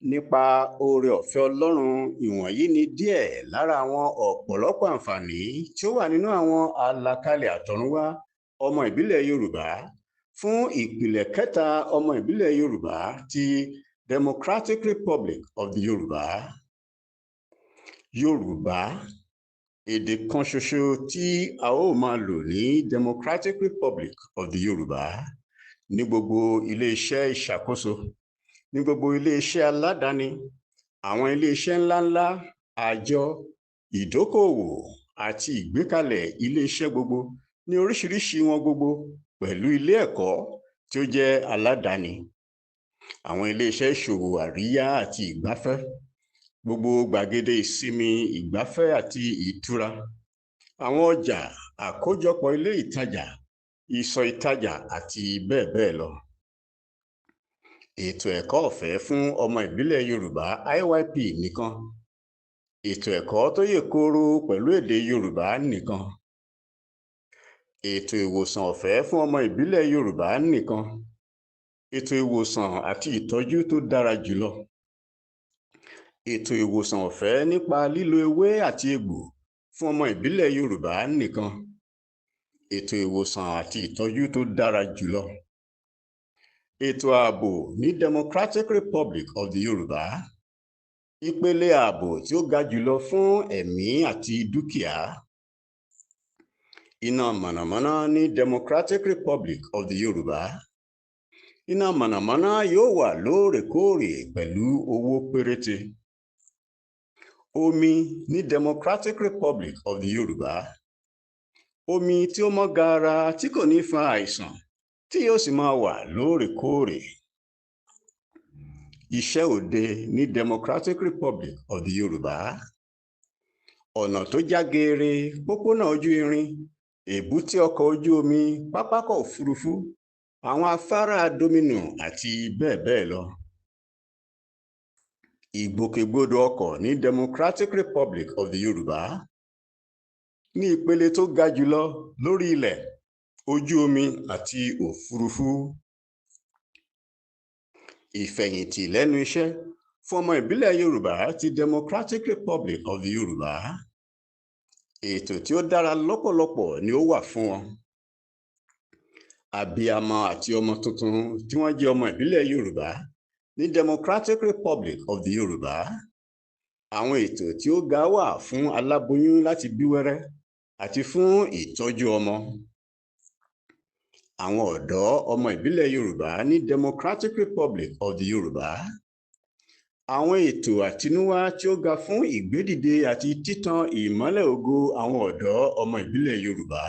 Nípa oore ọ̀fẹ́ Ọlọ́run, ìwọ̀nyí ni díẹ̀ lára àwọn ọ̀pọ̀lọpọ̀ àǹfààní tí ó wà nínú àwọn àlàkalẹ̀ àtọ̀runwá ọmọ ìbílẹ̀ Yorùbá fún ìpìlẹ̀ kẹta ọmọ ìbílẹ̀ Yorùbá ti Democratic Republic of the Yorùbá. Yorùbá, èdè kan ṣoṣo tí a ó máa lò ní Democratic Republic of the Yorùbá ní gbogbo ilé-iṣẹ́ ìṣàkóso, ní gbogbo ilé-iṣẹ́ aládàáni, àwọn ilé-iṣẹ́ ńláńlá, àjọ, ìdókòòwò àti ìgbékalẹ̀ ilé-iṣẹ́ gbogbo ní oríṣiríṣi wọn gbogbo pẹ̀lú ilé ẹ̀kọ́ tí ó jẹ́ aládàáni, àwọn ilé-iṣẹ́ ìṣòwò àríyá àti ìgbafẹ́, gbogbo gbàgede ìsinmi, ìgbafẹ́ àti ìtura, àwọn ọjà, àkójọpọ̀ ilé ìtajà, ìsọ̀ ìtajà àti bẹ́ẹ̀ bẹ́ẹ̀ lọ. Ètò ẹ̀kọ́ ọ̀fẹ́ fún ọmọ ìbílẹ̀ Yorùbá IYP nìkan, ètò ẹ̀kọ́ tó yè kooro pẹ̀lú èdè Yorùbá nìkan, ètò ìwòsàn ọ̀fẹ́ fún ọmọ ìbílẹ̀ Yorùbá nìkan, ètò ìwòsàn àti ìtọ́jú tó dára jùlọ, ètò ìwòsàn ọ̀fẹ́ nípa lílo ewé àti egbò fún ọmọ ìbílẹ̀ Yorùbá nìkan, ètò ìwòsàn àti ìtọ́jú tó dára jùlọ. Ètò ààbò ní Democratic Republic of the Yorùbá, ìpele ààbò tí ó ga jùlọ fún ẹ̀mí àti dúkìá. Iná mọ̀nàmọ́ná ní Democratic Republic of the Yorùbá. Iná mọ̀nàmọ́ná yóò wà lóòrèkóòrè pẹ̀lú owó péréte. Omi ní Democratic Republic of the Yorùbá. Omi tí ó mọ́ gaara tí kò ní fa àìsàn tí yóò sì máa wà lóòrèkóòrè. Iṣẹ́ òde ní Democratic Republic of the Yorùbá. Ọ̀nà tó já geere, pópónà ojú irin, èbúté ọkọ̀ ojú omi, pápákọ̀ òfurufú, àwọn afárá domino àti bẹ́ẹ̀ bẹ́ẹ̀ lọ. Ìgbòkègbodò ọkọ̀ ní Democratic Republic of the Yorùbá ní ìpele tó ga jùlọ lórí ilẹ̀, ojú omi àti òfurufú. Ìfẹ̀yìntì lẹ́nu iṣẹ́ fún ọmọ ìbílẹ̀ Yorùbá ti Democratic Republic of the Yorùbá. Ètò tí ó dára lọ́pọ̀lọpọ̀ ni ó wà fún wọn. Abiyamọ àti ọmọ tuntun tí wọ́n jẹ́ ọmọ ìbílẹ̀ Yorùbá ní Democratic Republic of the Yorùbá. Àwọn ètò tí ó ga wà fún aláboyún láti bí wẹ́rẹ́ àti fún ìtọ́jú ọmọ. Àwọn ọ̀dọ́ ọmọ ìbílẹ̀ Yorùbá ní Democratic Republic of the Yorùbá. Àwọn ètò àtinúwá tí ó ga fún ìgbédìde àti títan ìmọ́lẹ̀ ògo àwọn ọ̀dọ́ ọmọ ìbílẹ̀ Yorùbá.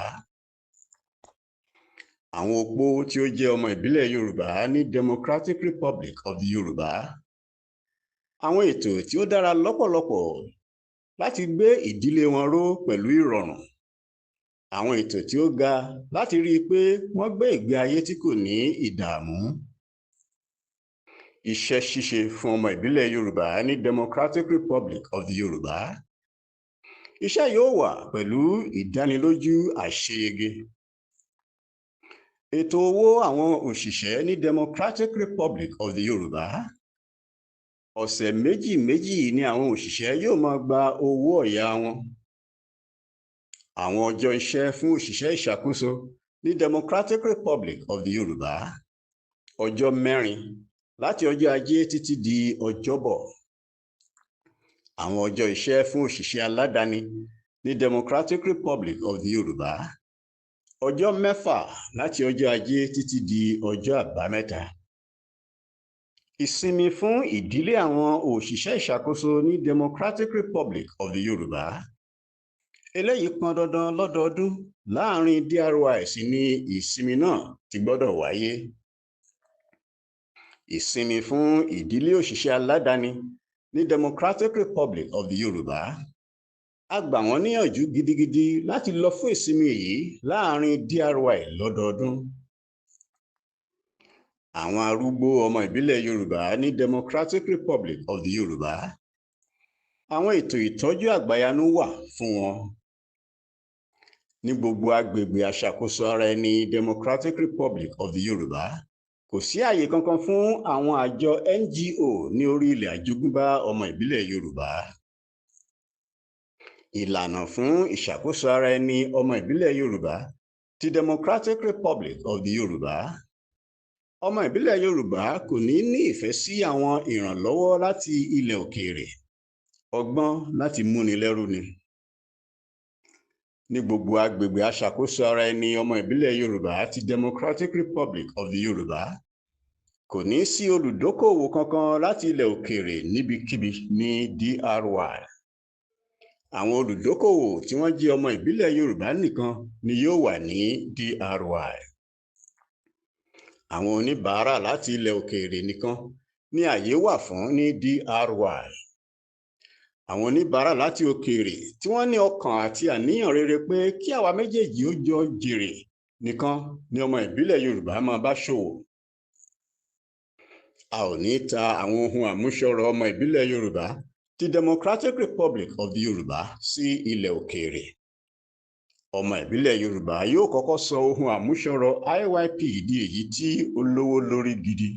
Àwọn opó tí ó jẹ́ ọmọ ìbílẹ̀ Yorùbá ní Democratic Republic of the Yorùbá. Àwọn ètò tí ó dára lọ́pọ̀lọpọ̀ láti gbé ìdílé wọn ró pẹ̀lú ìrọ̀rùn. Àwọn ètò tí ó ga láti rí i pé wọ́n gbé ìgbé ayé tí kò ní ìdààmú. Iṣẹ́ ṣíṣe fún ọmọ ìbílẹ̀ Yorùbá ní Democratic Republic of the Yorùbá. Iṣẹ́ yóò wà pẹ̀lú ìdánilójú àṣeyege. Ètò owó àwọn òṣìṣẹ́ ní Democratic Republic of the Yorùbá. Ọ̀sẹ̀ méjì méjì ni àwọn òṣìṣẹ́ yóò máa gba owó ọ̀yà wọn. Àwọn ọjọ́ iṣẹ́ fún òṣìṣẹ́ ìṣàkóso ní Democratic Republic of the Yorùbá. Ọjọ́ 4 láti ọjọ́ Ajé títí di Ọjọ́bọ̀. Àwọn ọjọ́ iṣẹ́ fún òṣìṣẹ́ aládàáni ní Democratic Republic of the Yorùbá. Ọjọ́ 6 láti ọjọ́ Ajé títí di ọjọ́ Àbámẹ́ta. Ìsinmi fún ìdílé àwọn òṣìṣẹ́ ìṣàkóso ní Democratic Republic of the Yorùbá. Eléyìí pọn dandan lọ́dọọdún láàrin DRY ní ìsinmi náà ti gbọ́dọ̀ wáyé. Ìsinmi fún ìdílé òṣìṣẹ́ aládàáni ní Democratic Republic of the Yorùbá. A gbà wọ́n níyànjú gidigidi láti lọ fún ìsinmi yìí láàrin DRY lọ́dọọdún. Àwọn arúgbó ọmọ ìbílẹ̀ Yorùbá ní Democratic Republic of the Yorùbá. Àwọn ètò ìtọ́jú àgbàyanu wà fún wọn. Ní gbogbo agbègbè aṣàkóso ara ẹni Democratic Republic of the Yorùbá, Kò sí àyè kankan fún àwọn àjọ NGO ní orí ilẹ̀ àjogúnbá ọmọ ìbílẹ̀ Yorùbá. Ìlànà fún ìṣàkóso ara ẹni ọmọ ìbílẹ̀ Yorùbá ti Democratic Republic of the Yorùbá. Ọmọ ìbílẹ̀ Yorùbá kò ní ìfẹ́ sí àwọn ìrànlọ́wọ́ láti ilẹ̀ òkèèrè. Ọgbọ́n láti múni lẹ́rú ni. Ní gbogbo agbègbè aṣàkóso ara ẹni ọmọ ìbílẹ̀ Yorùbá ti Democratic Republic of the Yorùbá, kò ní sí olùdókòwò kankan láti ilẹ̀ òkèèrè níbikíbi ní DRY. Àwọn olùdókòwò tí wọ́n jẹ́ ọmọ ìbílẹ̀ Yorùbá nìkan ni yóò wà ní DRY. Àwọn oníbàárà láti ilẹ̀ òkèèrè nìkan ni àyè wà fún ní DRY. Àwọn oníbàárà láti òkèèrè tí wọ́n ní ọkàn àti àníyàn rere pé kí àwa méjèèjì ó jọ jèrè nìkan ni ọmọ ìbílẹ̀ Yorùbá máa bá ṣòwò. A ò ní ta àwọn ohun àmúṣọrọ̀ ọmọ ìbílẹ̀ Yorùbá ti Democratic Republic of the Yorùbá sí ilẹ̀ òkèèrè. Ọmọ ìbílẹ̀ Yorùbá yóò kọ́kọ́ sọ ohun àmúṣọrọ̀ IYP di èyí tí ó lówó lórí gidi.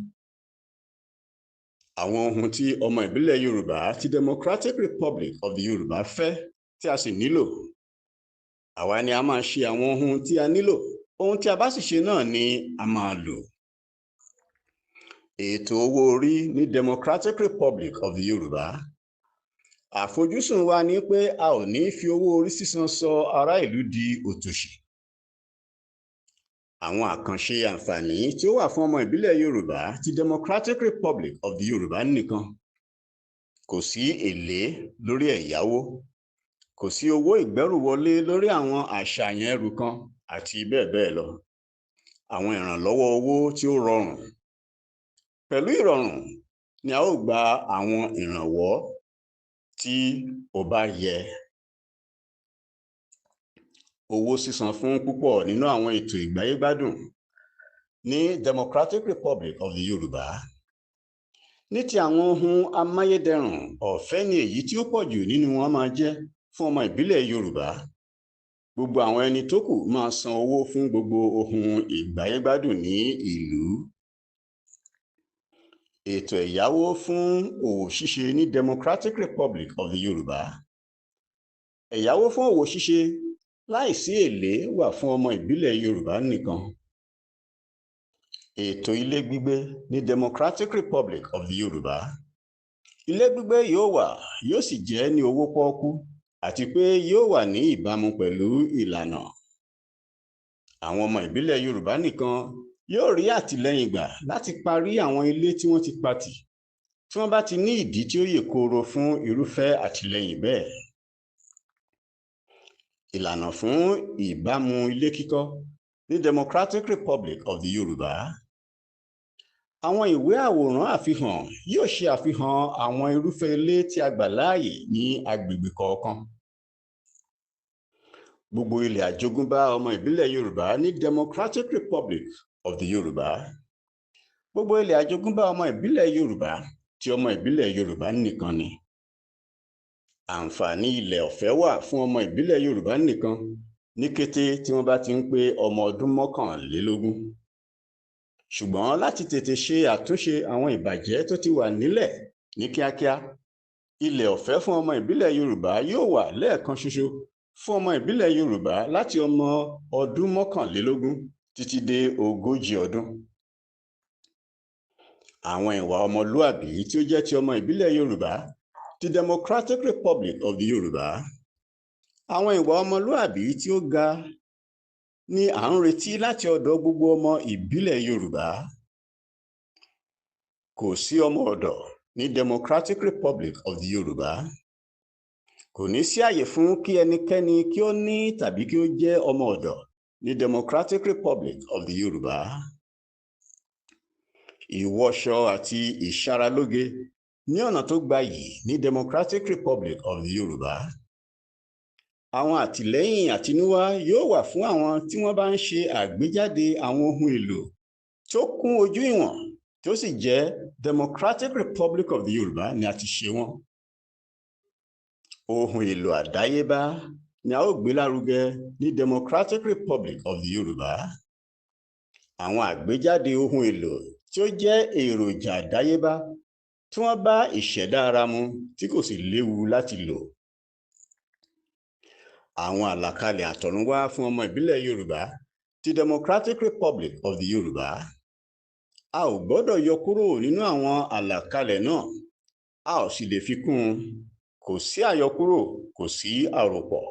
Àwọn ohun tí ọmọ ìbílẹ̀ Yorùbá ti Democratic Republic of the Yorùbá fẹ́ tí a sì nílò. Àwa ni a máa ṣe àwọn ohun tí a nílò, ohun tí a bá sì ṣe náà ni a máa lò. Ètò owó orí ní Democratic Republic of the Yorùbá. Àfojúsùn wa ni pé a ò ní fi owó orí sísan sọ ará ìlú di òtòṣì. Àwọn àkànṣe àǹfààní tí ó wà fún ọmọ ìbílẹ̀ Yorùbá ti Democratic Republic of the Yorùbá nìkan. Kò sí èlé lórí ẹ̀yáwó, kò sí owó ìgbẹ́rùwọlé lórí àwọn àṣàyàn ẹrù kan àti bẹ́ẹ̀ bẹ́ẹ̀ lọ. Àwọn ìrànlọ́wọ́ owó tí ó rọrùn. Pẹ̀lú ìrọ̀rùn ni a ó gba àwọn ìrànwọ́ tí ó bá yẹ. Owó sísan fún púpọ̀ nínú àwọn ètò ìgbáyégbádùn ní Democratic Republic of the Yorùbá. Ní ti àwọn ohun amáyédẹrùn, ọ̀fẹ́ ni èyí tí ó pọ̀ jù nínú wọn máa jẹ́ fún ọmọ ìbílẹ̀ Yorùbá. Gbogbo àwọn ẹni tó kù máa san owó fún gbogbo ohun ìgbáyégbádùn ní ìlú. Ètò ẹ̀yáwó fún òwò ṣíṣe ní Democratic Republic of the Yorùbá. Ẹ̀yáwó fún òwò ṣíṣe láìsí èlé wà fún ọmọ ìbílẹ̀ Yorùbá nìkan. Ètò ilé gbígbé ní Democratic Republic of the Yorùbá. Ilé gbígbé yóò wà, yóò sì jẹ́ ní owó pọ́ọ́kú àti pé yóò wà ní ìbámu pẹ̀lú ìlànà. Àwọn ọmọ ìbílẹ̀ Yorùbá nìkan yóò rí àtìlẹ́yìn gbà láti parí àwọn ilé tí wọ́n ti patì, tí wọ́n bá ti ní ìdí tí ó yè kooro fún irúfẹ́ àtìlẹ́yìn bẹ́ẹ̀. Ìlànà fún ìbámu ilé kíkọ́ ní Democratic Republic of the Yorùbá. Àwọn ìwé àwòrán àfihàn yóò ṣe àfihàn àwọn irúfẹ́ ilé tí a gbà láàyè ní agbègbè kọ̀ọ̀kan. Gbogbo ilẹ̀ àjogúnbá ọmọ ìbílẹ̀ Yorùbá ní Democratic Republic of the Yorùbá. Gbogbo ilẹ̀ àjogúnbá ọmọ ìbílẹ̀ Yorùbá tí ọmọ ìbílẹ̀ Yorùbá nìkan ni. Àǹfààní ilẹ̀ ọ̀fẹ́ wà fún ọmọ ìbílẹ̀ Yorùbá nìkan ní kété tí wọ́n bá ti ń pé ọmọ ọdún 21. Ṣùgbọ́n láti tètè ṣe àtúnṣe àwọn ìbàjẹ́ tó ti wà nílẹ̀ ní kíákíá, ilẹ̀ ọ̀fẹ́ fún ọmọ ìbílẹ̀ Yorùbá yóò wà lẹ́ẹ̀kan ṣoṣo fún ọmọ ìbílẹ̀ Yorùbá láti ọmọ ọdún 21 títí dé 40 ọdún. Àwọn ìwà ọmọlúàbí tí ó jẹ́ ti ọmọ ìbílẹ̀ Yorùbá ti Democratic Republic of the Yorùbá. Àwọn ìwà ọmọlúàbí tí ó ga ni à ń retí láti ọ̀dọ̀ gbogbo ọmọ ìbílẹ̀ Yorùbá. Kò sí ọmọ ọ̀dọ̀ ní Democratic Republic of the Yorùbá. Kò ní sí àyè fún kí ẹnikẹ́ni kí ó ní tàbí kí ó jẹ́ ọmọ ọ̀dọ̀ ní Democratic Republic of the Yorùbá. Ìwọṣọ àti ìṣaralóge ní ọ̀nà tó gbayì ní Democratic Republic of the Yorùbá. Àwọn àtìlẹ́yìn àtinúwá yóò wà fún àwọn tí wọ́n bá ń ṣe àgbéjáde àwọn ohun èlò tó kún ojú ìwọ̀n tí ó sì jẹ́ Democratic Republic of the Yorùbá ni a ti ṣe wọ́n. Ohun èlò àdáyébá ni a ó gbé lárugẹ ní Democratic Republic of the Yorùbá. Àwọn àgbéjáde ohun èlò tí ó jẹ́ èròjà àdáyébá tí wọ́n bá ìṣẹ̀dá ara mu tí kò sì léwu láti lò. Àwọn àlàkalẹ̀ àtọ̀runwá fún ọmọ ìbílẹ̀ Yorùbá ti Democratic Republic of the Yorùbá. A ò gbọ́dọ̀ yọ kúrò nínú àwọn àlàkalẹ̀ náà, a ò sì lè fi kún un. Kò sí àyọkúrò, kò sí àròpọ̀.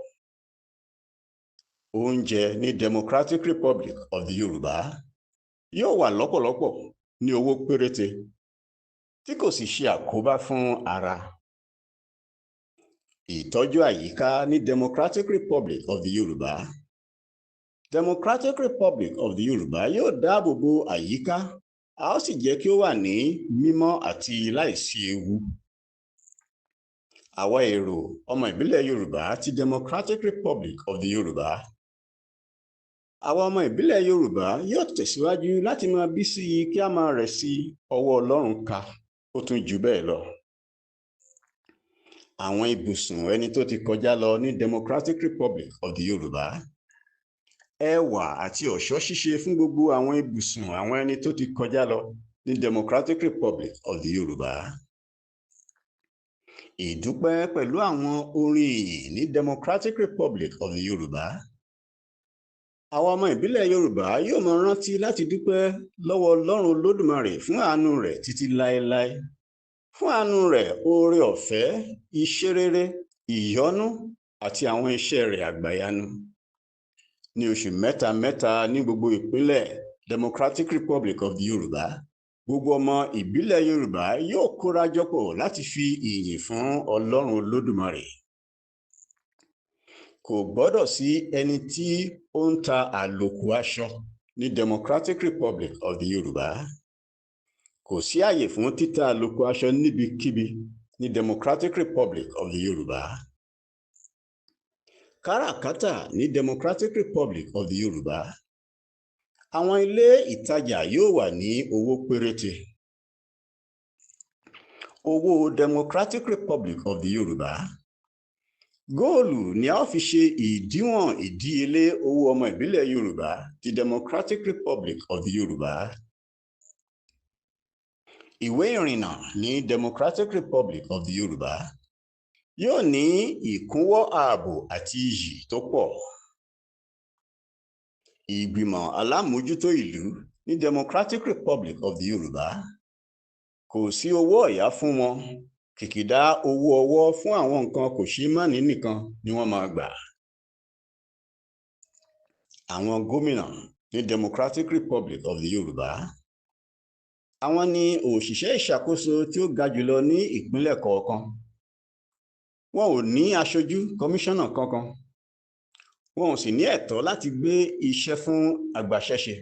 Oúnjẹ ní Democratic Republic of the Yorùbá yóò wà lọ́pọ̀lọpọ̀ ní owó péréte tí kò sì ṣe àkóbá fún ara. Ìtọ́jú àyíká ní Democratic Republic of the Yorùbá. Democratic Republic of the Yorùbá yóò dáàbò bo àyíká, a ó sì jẹ́ kí ó wà ní mímọ́ àti láìsí ewu. Àwa èrò ọmọ ìbílẹ̀ Yorùbá ti Democratic Republic of the Yorùbá. Àwa ọmọ ìbílẹ̀ Yorùbá yóò tẹ̀síwájú láti máa bí sí i kí a máa rẹ̀ sí ọwọ́ Ọlọ́run ká, ó tún jù bẹ́ẹ̀ lọ. Àwọn ibùsùn ẹni tó ti kọjá lọ ní Democratic Republic of the Yorùbá. Ẹwà àti ọ̀ṣọ́ ṣíṣe fún gbogbo àwọn ibùsùn àwọn ẹni tó ti kọjá lọ ní Democratic Republic of the Yorùbá. Ìdúpẹ́ pẹ̀lú àwọn orin ìyìn ní Democratic Republic of the Yorùbá. Àwọn ọmọ ìbílẹ̀ Yorùbá yóò máa rántí láti dúpẹ́ lọ́wọ́ Ọlọ́run Olódùmarè fún àánú rẹ̀ títí láéláé. Fún àánú rẹ̀, oore ọ̀fẹ́, iṣẹ́ rere, ìyọ́nú àti àwọn iṣẹ́ rẹ̀ àgbàyanu. Ní oṣù mẹ́ta ní gbogbo ìpínlẹ̀ Democratic Republic of the Yorùbá, gbogbo ọmọ ìbílẹ̀ Yorùbá yóò kóra jọpọ̀ láti fi ìyìn fún Ọlọ́run Olódùmarè. Kò gbọ́dọ̀ sí ẹni tí ó ń ta àlòkù aṣọ ní Democratic Republic of the Yorùbá. Kò sí àyè fún títa àlòkù aṣọ níbikíbi ní Democratic Republic of the Yorùbá. Káràkátà ní Democratic Republic of the Yorùbá. Àwọn ilé ìtajà yóò wà ní owó péréte. Owó Democratic Republic of the Yorùbá. Góòlù ni a ó fi ṣe ìdíwọ̀n ìdíyelé owó ọmọ ìbílẹ̀ Yorùbá ti Democratic Republic of the Yorùbá. Ìwé ìrìnnà ní Democratic Republic of the Yorùbá yóò ní ìkúnwọ́ ààbò àti iyì tó pọ̀. Ìgbìmọ̀ alámòójútó ìlú ní Democratic Republic of the Yorùbá. Kò sí owó ọ̀yà fún wọn, kìkìdá owó ọwọ́ fún àwọn nǹkan kò ṣeé máàní nìkan ni wọ́n máa gbà. Àwọn gómìnà ní Democratic Republic of the Yorùbá. Àwọn ni òṣìṣẹ́ ìṣàkóso tí ó ga jùlọ ní ìpínlẹ̀ kọ̀ọ̀kan. Wọn ò ní aṣojú kọmíṣánná kankan. Wọn ò sì ní ẹ̀tọ́ láti gbé iṣẹ́ fún agbaṣẹ́ṣe.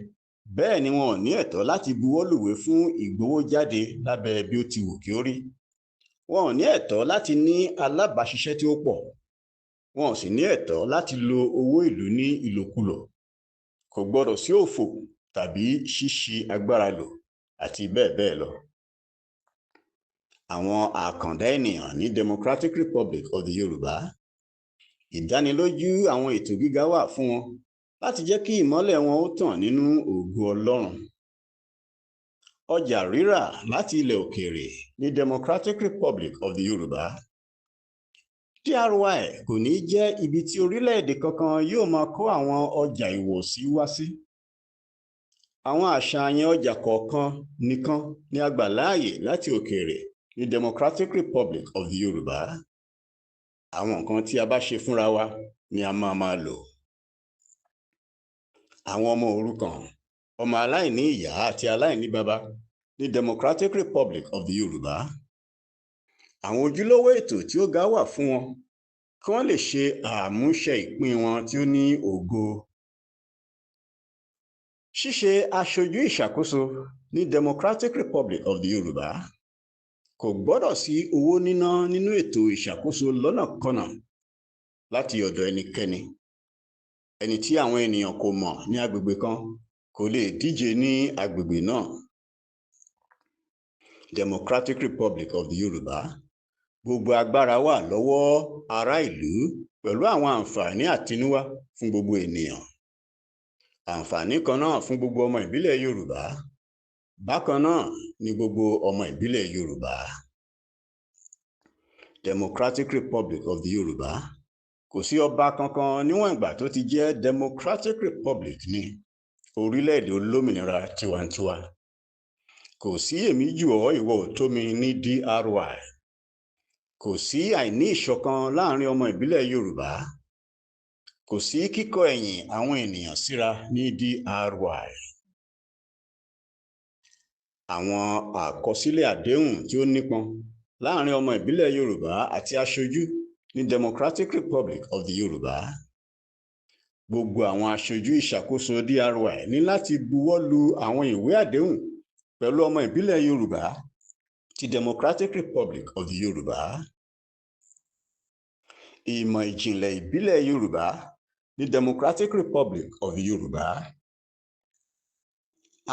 Bẹ́ẹ̀ ni wọn ò ní ẹ̀tọ́ láti buwọ́lùwé fún ìgbowójáde lábẹ́ bí ó ti wù kí ó rí. Wọn ò ní ẹ̀tọ́ láti ní alábàáṣiṣẹ́ tí ó pọ̀. Wọn ò sì ní ẹ̀tọ́ láti lo owó ìlú ní ìlòkulò. Kò gbọdọ̀ sí òfò tàbí ṣíṣi agbára lò àti bẹ́ẹ̀ bẹ́ẹ̀ lọ. Àwọn àkàndá ènìyàn ní Democratic Republic of the Yorùbá. Ìdánilójú àwọn ètò gíga wà fún wọn láti jẹ́ kí ìmọ́lẹ̀ wọn ó tàn nínú ògo Ọlọ́run. Ọjà rírà láti ilẹ̀ òkèèrè ní Democratic Republic of the Yorùbá. DRY kò ní jẹ́ ibi tí orílẹ̀-èdè kankan yóò máa kó àwọn ọjà ìwọ̀sí wá sí. Àwọn àṣàyàn ọjà kọ̀ọ̀kan nìkan ni a gbà láàyè láti òkèèrè ní Democratic Republic of the Yorùbá. Àwọn nǹkan tí a bá ṣe fúnra wa ni a máa lò. Àwọn ọmọ òrukàn, ọmọ aláìní ìyá àti aláìní bàbá ní Democratic Republic of the Yorùbá. Àwọn ojúlówó ètò tí ó ga wà fún wọn kí wọ́n lè ṣe àmúṣe ìpín wọn tí ó ní ògo. Ṣíṣe aṣojú ìṣàkóso ní Democratic Republic of the Yorùbá. Kò gbọ́dọ̀ sí owó níná nínú ètò ìṣàkóso lọ́nàkọnà láti ọ̀dọ̀ ẹnikẹ́ni. Ẹni tí àwọn ènìyàn kò mọ̀ ní agbègbè kan kò lè díje ní agbègbè náà. Democratic Republic of the Yorùbá. Gbogbo agbára wà lọ́wọ́ ará ìlú pẹ̀lú àwọn àǹfààní àtinúwá fún gbogbo ènìyàn. Àǹfààní kan náà fún gbogbo ọmọ ìbílẹ̀ Yorùbá. Bákan náà ni gbogbo ọmọ ìbílẹ̀ Yorùbá. Democratic Republic of the Yorùbá. Kò sí ọba kankan níwọ̀n ìgbà tó ti jẹ́ Democratic Republic ní orílẹ̀-èdè olómìnira tiwantiwa. Kò sí èmi jù ọ́ ìwọ ò tó mi ní DRY. Kò sí àìní ìṣọ̀kan láàrin ọmọ ìbílẹ̀ Yorùbá. Kò sí kíkọ ẹ̀yìn àwọn ènìyàn síra ní DRY. Àwọn àkọsílẹ̀ àdéhùn tí ó nípọn láàrin ọmọ ìbílẹ̀ Yorùbá àti aṣojú ní Democratic Republic of the Yorùbá. Gbogbo àwọn aṣojú ìṣàkóso DRY ní láti buwọ́ lu àwọn ìwé àdéhùn pẹ̀lú ọmọ ìbílẹ̀ Yorùbá ti Democratic Republic of the Yorùbá. Ìmọ̀ ìjìnlẹ̀ ìbílẹ̀ Yorùbá ní Democratic Republic of the Yorùbá.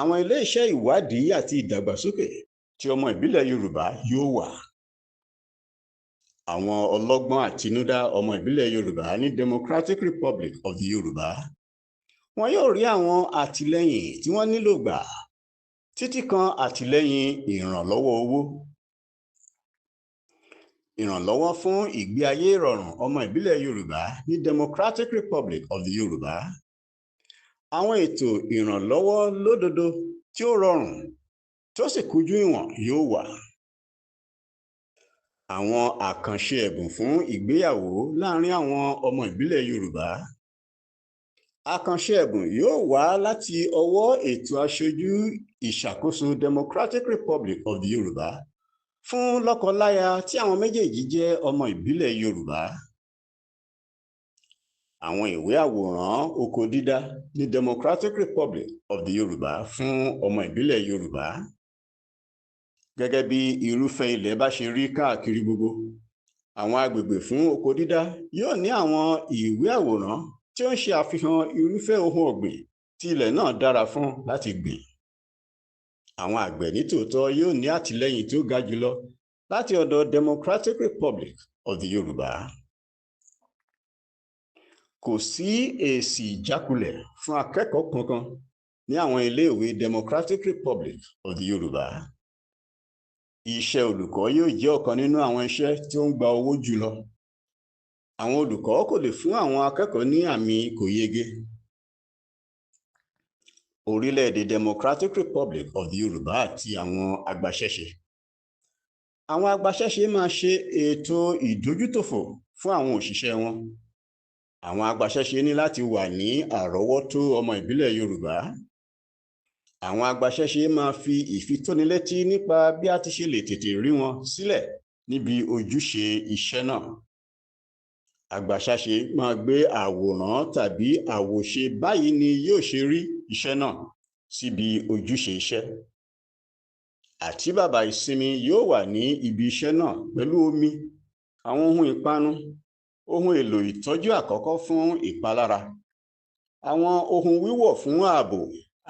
Àwọn ilé-iṣẹ́ ìwádìí àti ìdàgbàsókè tí ọmọ ìbílẹ̀ Yorùbá yóò wà. Àwọn ọlọ́gbọ́n àtinúdá ọmọ ìbílẹ̀ Yorùbá ní Democratic Republic of the Yorùbá. Wọn yóò rí àwọn àtìlẹ́yìn tí wọ́n nílò gbà títí kan àtìlẹ́yìn ìrànlọ́wọ́ owó. Ìrànlọ́wọ́ fún ìgbé ayé ìrọ̀rùn ọmọ ìbílẹ̀ Yorùbá ní Democratic Republic of the Yorùbá. Àwọn ètò ìrànlọ́wọ́ lódodo tí ó rọrùn tí ó sì kújú ìwọ̀n yóò wà. Àwọn àkànṣe ẹ̀bùn fún ìgbéyàwó láàrin àwọn ọmọ ìbílẹ̀ Yorùbá. Àkànṣe ẹ̀bùn yóò wá láti ọwọ́ ètò aṣojú ìṣàkóso Democratic Republic of the Yorùbá fún lọ́kọláya tí àwọn méjèèjì jẹ́ ọmọ ìbílẹ̀ Yorùbá. Àwọn ìwé àwòrán oko dídá ní Democratic Republic of the Yorùbá fún ọmọ ìbílẹ̀ Yorùbá. Gẹ́gẹ́ bí irúfẹ́ ilẹ̀ bá ṣe rí káàkiri gbogbo, àwọn agbègbè fún oko dídá yóò ní àwọn ìwé àwòrán tí ó ń ṣe àfihàn irúfẹ́ ohun ọ̀gbìn tí ilẹ̀ náà dára fún láti gbìn. Àwọn àgbẹ̀ nítòótọ́ yóò ní àtìlẹ́yìn tó ga jùlọ láti ọ̀dọ̀ Democratic Republic of the Yorùbá. Kò sí èsì ìjákulẹ̀ fún akẹ́kọ̀ọ́ kankan ní àwọn iléèwé Democratic Republic of the Yorùbá. Iṣẹ́ olùkọ́ yóò jẹ́ ọ̀kan nínú àwọn iṣẹ́ tí ó ń gba owó jùlọ. Àwọn olùkọ́ kò lè fún àwọn akẹ́kọ̀ọ́ ní àmì kò yege. Orílẹ̀-èdè Democratic Republic of the Yorùbá àti àwọn agbaṣẹ́ṣe. Àwọn agbaṣẹ́ṣe máa ṣe ètò ìdójútòfò fún àwọn òṣìṣẹ́ wọn. Àwọn agbaṣẹ́ṣe ní láti wà ní àrọ́wọ́tó ọmọ ìbílẹ̀ Yorùbá. Àwọn agbaṣẹ́ṣe máa fi ìfitónilétí nípa bí a ti ṣe lè tètè rí wọn sílẹ̀ níbi ojúṣe iṣẹ́ náà. Agbaṣẹ́ṣe máa gbé àwòrán tàbí àwòṣe báyìí ni yóò ṣe rí iṣẹ́ náà síbi ojúṣe iṣẹ́. Àtíbàbà ìsinmi yóò wà ní ibi iṣẹ́ náà pẹ̀lú omi, àwọn ohun ìpanu, ohun èlò ìtọ́jú àkọ́kọ́ fún ìpalára, àwọn ohun wíwọ̀ fún ààbò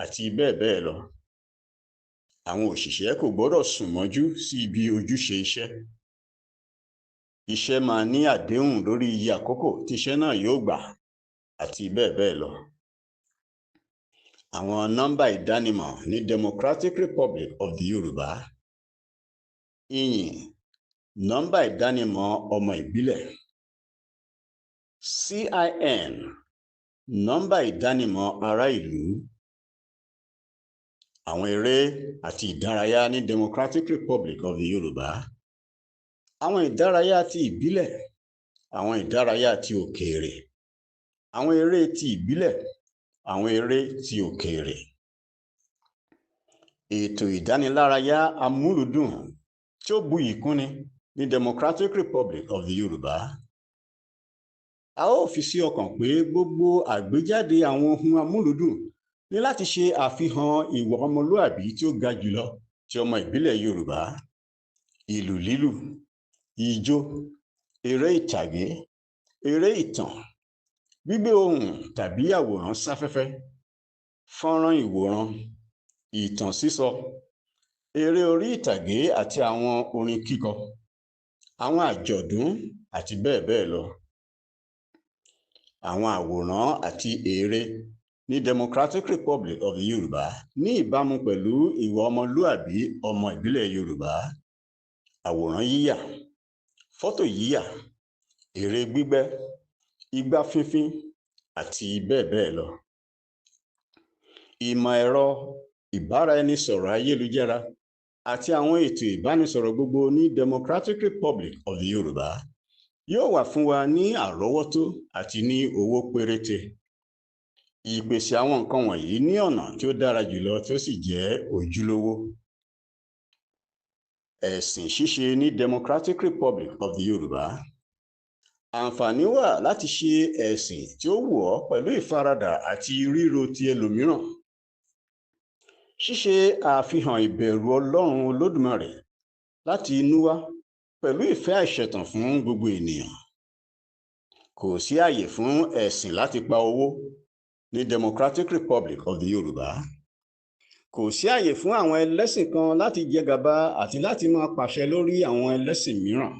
àti bẹ́ẹ̀ bẹ́ẹ̀ lọ. Àwọn òṣìṣẹ́ kò gbọdọ̀ sùn mọ́jú sí ibi ojúṣe iṣẹ́. Iṣẹ́ máa ní àdéhùn lórí iye àkókò tí iṣẹ́ náà yóò gbà àti bẹ́ẹ̀ bẹ́ẹ̀ lọ. Àwọn nọ́mbà ìdánimọ̀ ní Democratic Republic of the Yorùbá. Ìyìn, nọ́mbà ìdánimọ̀ ọmọ ìbílẹ̀. CIN, nọ́mbà ìdánimọ̀ ará ìlú. Àwọn eré àti ìdárayá ní Democratic Republic of the Yorùbá. Àwọn ìdárayá ti ìbílẹ̀, àwọn ìdárayá ti òkèèrè, àwọn eré ti ìbílẹ̀, àwọn eré ti òkèèrè. Ètò ìdánilárayá amúlùúdùn tí ó buyì kúnni ní Democratic Republic of the Yorùbá. A ó fi sí ọkàn pé gbogbo àgbéjáde àwọn ohun amúlùúdùn ní láti ṣe àfihàn ìwà ọmọlúàbí tí ó ga jùlọ ti ọmọ ìbílẹ̀ Yorùbá. Ìlù lílù, ijó, eré ìtàgé, eré ìtàn, gbígbé ohùn tàbí àwòrán sáfẹ́fẹ́, fọ́nrán ìwòran, ìtàn sísọ, eré orí ìtàgé àti àwọn orin kíkọ, àwọn àjọ̀dún àti bẹ́ẹ̀ bẹ́ẹ̀ lọ. Àwọn àwòrán àti eré ní Democratic Republic of the Yoruba ní ìbámu pẹ̀lú ìwà ọmọlúàbí ọmọ ìbílẹ̀ Yorùbá, àwòrán yíyà, fọ́tò yíyà, ère gbígbẹ́, igbá fínfín àti bẹ́ẹ̀ bẹ́ẹ̀ lọ. Ìmọ̀ ẹ̀rọ ìbáraẹnisọ̀rọ̀ ayélujára àti àwọn ètò ìbánisọ̀rọ̀ gbogbo ní Democratic Republic of the Yoruba yóò wà fún wa ní àrọ́wọ́tó àti ní owó péréte. Ìpèsè àwọn nǹkan wọ̀nyí ní ọ̀nà tí ó dára jùlọ tí ó sì jẹ́ ojúlówó. Ẹ̀sìn ṣíṣe ní Democratic Republic of the Yoruba. Àǹfààní wà láti ṣe ẹ̀sìn tí ó wù ọ́ pẹ̀lú ìfaradà àti ríro ti ẹlòmíràn. Ṣíṣe àfihàn ìbẹ̀rù Ọlọ́run Olódùmarè láti inú wá pẹ̀lú ìfẹ́ àìṣẹ̀tàn fún gbogbo ènìyàn. Kò sí àyè fún ẹ̀sìn láti pa owó ní Democratic Republic of the Yoruba. Kò sí àyè fún àwọn ẹlẹ́sìn kan láti jẹ gàba àti láti máa pàṣẹ lórí àwọn ẹlẹ́sìn mìíràn.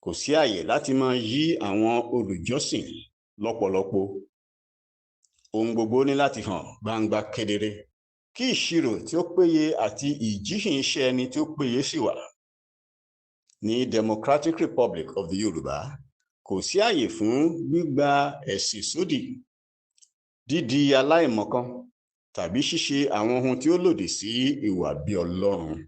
Kò sí àyè láti máa yí àwọn olùjọ́sìn lọ́pọ̀lọpọ̀. Ohun gbogbo ní láti hàn gbangba kedere kí ìṣirò tí ó péye àti ìjíhìn iṣẹ́ ẹni tí ó péye sì wà. Ní Democratic Republic of the Yoruba, kò sí àyè fún gbígba ẹ̀sìn sódì, dídi aláìmọ̀kan tàbí ṣíṣe àwọn ohun tí ó lòdì sí ìwà bí Ọlọ́run.